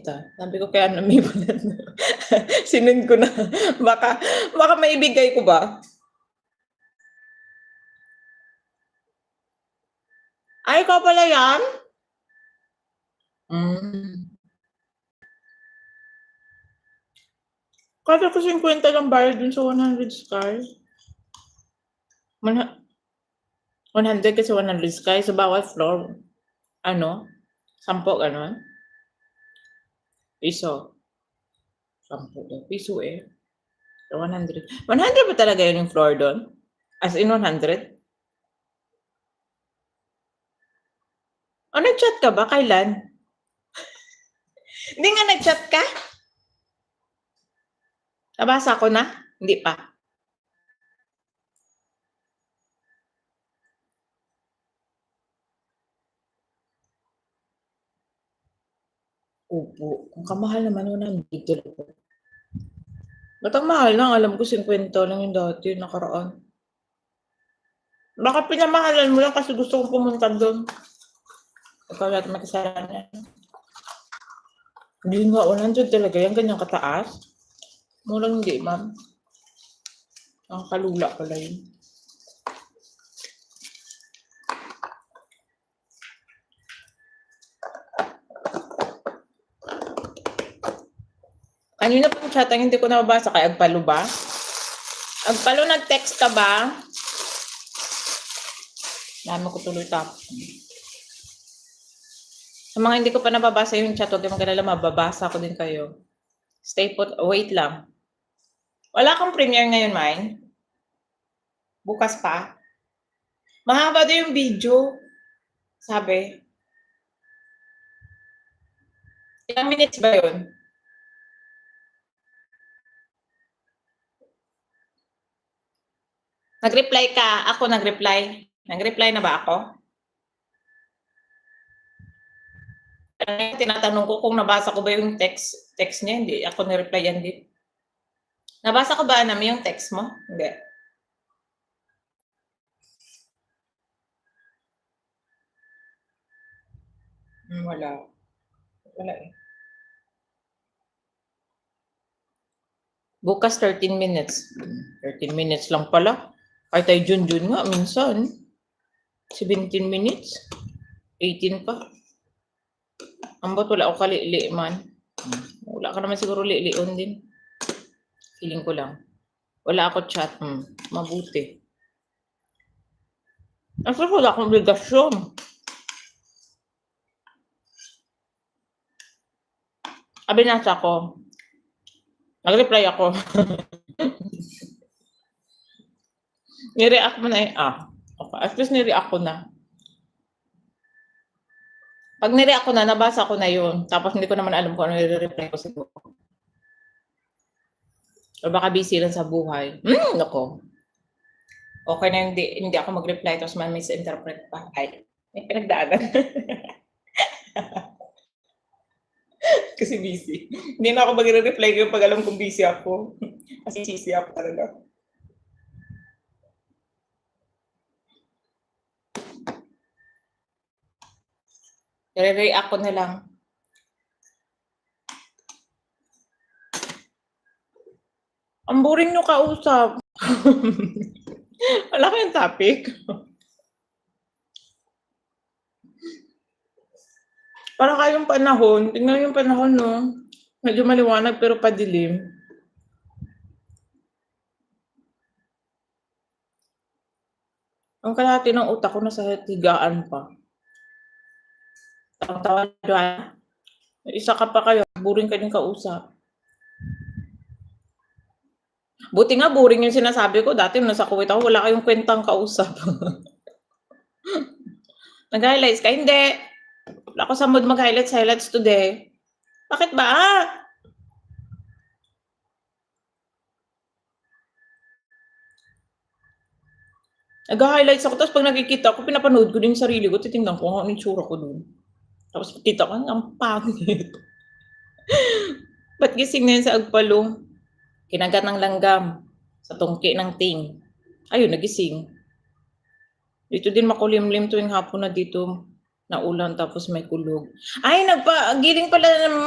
kita. Sabi ko kaya namibulan na. Sinend ko na. Baka maibigay ko ba? Ay, ikaw pala yan? Kala ko 50 lang bayad dun sa 100 Sky. 100 kasi 100 Sky sa bawat floor. 10 gano'n? Piso. 10 daw. Piso eh. So 100. 100 ba talaga yun yung floor doon? As in 100? O, nag-chat ka ba? Kailan? Hindi nga nag-chat ka? Nabasa ko na? Hindi pa. Opo. Ang kamahal naman yun, dito lang. Ba't ang mahal lang? Alam ko 50 lang yung dati, nakaraan. Baka pinamahalan mo lang kasi gusto kong pumunta doon. Ikaw lahat makasalanan. Hindi nga, 100 talaga yan, ganyang kataas. Murang hindi, ma'am. Ang kalula pala yun. Ano na pang chat ang hindi ko nababasa kay Agpalo ba? Agpalo, nag-text ka ba? Dami ko tuloy tap. Sa mga hindi ko pa nababasa yung chat, huwag yung magalala, mababasa ko din kayo. Stay put, wait lang. Wala kang premiere ngayon, Mine? Bukas pa? Mahaba din yung video. Sabi. Ilang minutes ba yun? Nag-reply ka. Ako nag-reply. Nag-reply na ba ako? Tinatanong ko kung nabasa ko ba yung text niya. Hindi. Ako nag-reply yan din. Nabasa ko ba, Anami, yung text mo? Hindi. Wala. Wala eh. Bukas 13 minutes. 13 minutes lang pala. Kahit tayo June nga, minsan. 17 minutes. 18 pa. Ambot wala ako kalili man. Wala ka naman siguro lion din. Feeling ko lang. Wala ako chat. Mabuti. Actually, wala akong obligasyon. Nasa ko. Nag-reply ako. Ni-react mo na eh. Okay. At least ni-react ko na. Pag ni-react ko na, nabasa ko na yun. Tapos hindi ko naman alam kung ano i-reply ko siguro. O baka busy lang sa buhay. Nako. Okay na hindi ako mag-reply tapos man misinterpret pa. Ay, may pinagdaanan. Kasi busy. Hindi na ako mag-reply ko pag alam kong busy ako. Kasi busy ako talaga. I-react ko na lang. Ang boring nyo kausap. Wala kayong topic. Para kayong panahon. Tingnan yung panahon, no? Medyo maliwanag pero padilim. Ang kalahati ng utak ko nasa higaan pa. Tawa doon. Isa ka pa kayo. Boring ka din kausap. Buti nga boring yung sinasabi ko. Dati nasa Kuwait ako, wala kayong kwentang kausap. Nag-highlights ka? Hindi. Wala ko sa mood mag-highlights today. Bakit ba? Nag-highlights ako, tapos pag nakikita ko, pinapanood ko din sarili ko, titingnan ko ang itsura ko doon. Tapos kita ko, ang pangit. Ba't gising na yun sa Agpalo? Kinagat ng langgam sa tungki ng ting. Ayun, nagising. Dito din makulimlim tuwing hapon na dito na ulan tapos may kulog. Ay, giling pala naman